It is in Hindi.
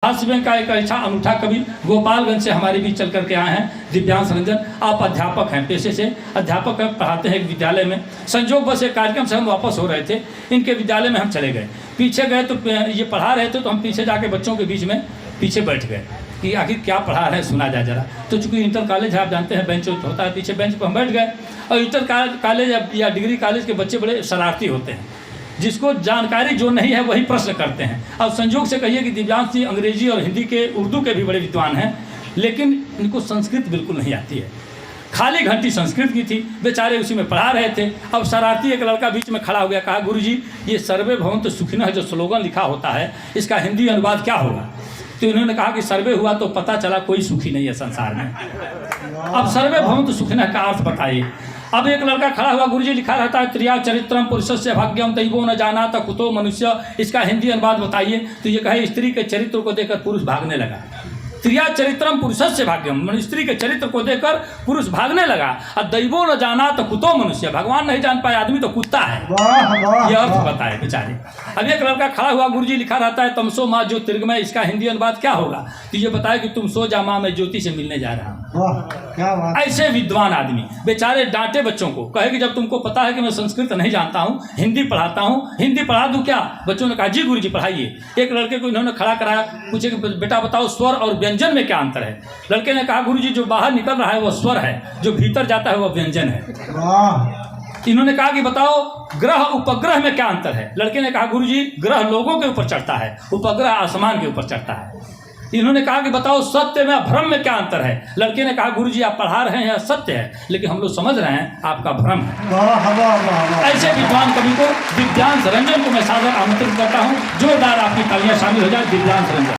हास्य व्यंग का एक अच्छा अनूठा कवि गोपालगंज से हमारे बीच चल करके आए हैं दिव्यांश रंजन। आप अध्यापक हैं, पेशे से अध्यापक हैं, पढ़ाते हैं एक विद्यालय में। संयोग बस एक कार्यक्रम से हम वापस हो रहे थे, इनके विद्यालय में हम चले गए। पीछे गए तो ये पढ़ा रहे थे, तो हम पीछे जाके बच्चों के बीच में पीछे बैठ गए कि आखिर क्या पढ़ा रहे हैं, सुना जाए जरा। तो चूंकि इंटर कॉलेज है, आप जानते हैं बेंच होता है, पीछे बेंच पर हम बैठ गए। और इंटर कॉलेज या डिग्री कॉलेज के बच्चे बड़े शरारती होते हैं, जिसको जानकारी जो नहीं है वही प्रश्न करते हैं। अब संयोग से कहिए कि दिव्यांश जी अंग्रेजी और हिंदी के, उर्दू के भी बड़े विद्वान हैं, लेकिन इनको संस्कृत बिल्कुल नहीं आती है। खाली घंटी संस्कृत की थी, बेचारे उसी में पढ़ा रहे थे। अब शरारती एक लड़का बीच में खड़ा हो गया, कहा गुरुजी ये सर्वे भवन्तु सुखिनः जो स्लोगन लिखा होता है, इसका हिंदी अनुवाद क्या होगा? तो इन्होंने कहा कि सर्वे हुआ तो पता चला कोई सुखी नहीं है संसार में। अब सर्वे भवन्तु सुखिनः का अर्थ बताइए। अब एक लड़का खड़ा हुआ, गुरुजी लिखा रहता है त्रिया चरित्रम पुरुषस्य भाग्यम तैवो न जानात कुतो मनुष्य, इसका हिंदी अनुवाद बताइए। तो ये कहे स्त्री के चरित्र को देखकर पुरुष भागने लगा। त्रिया चरित्रम पुरुषस्य भाग्यम, स्त्री के चरित्र को देखकर पुरुष भागने लगा। और दैवो न जानात कुतो मनुष्य, भगवान नहीं जान पाए आदमी तो कुत्ता है। ये अर्थ बताए बेचारे। अब एक लड़का खड़ा हुआ, गुरुजी लिखा रहता है तमसो माँ ज्योतिर्गमय, इसका हिंदी अनुवाद क्या होगा? तो ये बताया कि तुम सो जा माँ, मैं ज्योति से मिलने जा रहा हूँ। ऐसे विद्वान आदमी बेचारे डांटे बच्चों को, कहे कि जब तुमको पता है कि मैं संस्कृत नहीं जानता हूँ, हिंदी पढ़ाता हूँ, हिंदी पढ़ा दूँ क्या? बच्चों ने कहा जी गुरुजी पढ़ाइए। एक लड़के को इन्होंने खड़ा कराया, पूछे कि बेटा बताओ स्वर और व्यंजन में क्या अंतर है? लड़के ने कहा गुरुजी जो बाहर निकल रहा है वो स्वर है, जो भीतर जाता है वो व्यंजन है। इन्होंने कहा कि बताओ ग्रह उपग्रह में क्या अंतर है? लड़के ने कहा गुरुजी ग्रह लोगों के ऊपर चढ़ता है, उपग्रह आसमान के ऊपर चढ़ता है। इन्होंने कहा कि बताओ सत्य में भ्रम में क्या अंतर है? लड़के ने कहा गुरुजी आप पढ़ा रहे हैं सत्य है, लेकिन हम लोग समझ रहे हैं आपका भ्रम है। ऐसे विद्वान कवि को दिव्यांश रंजन को मैं सादर आमंत्रित करता हूँ। जोरदार आपकी तालियां शामिल हो जाए दिव्यांश रंजन।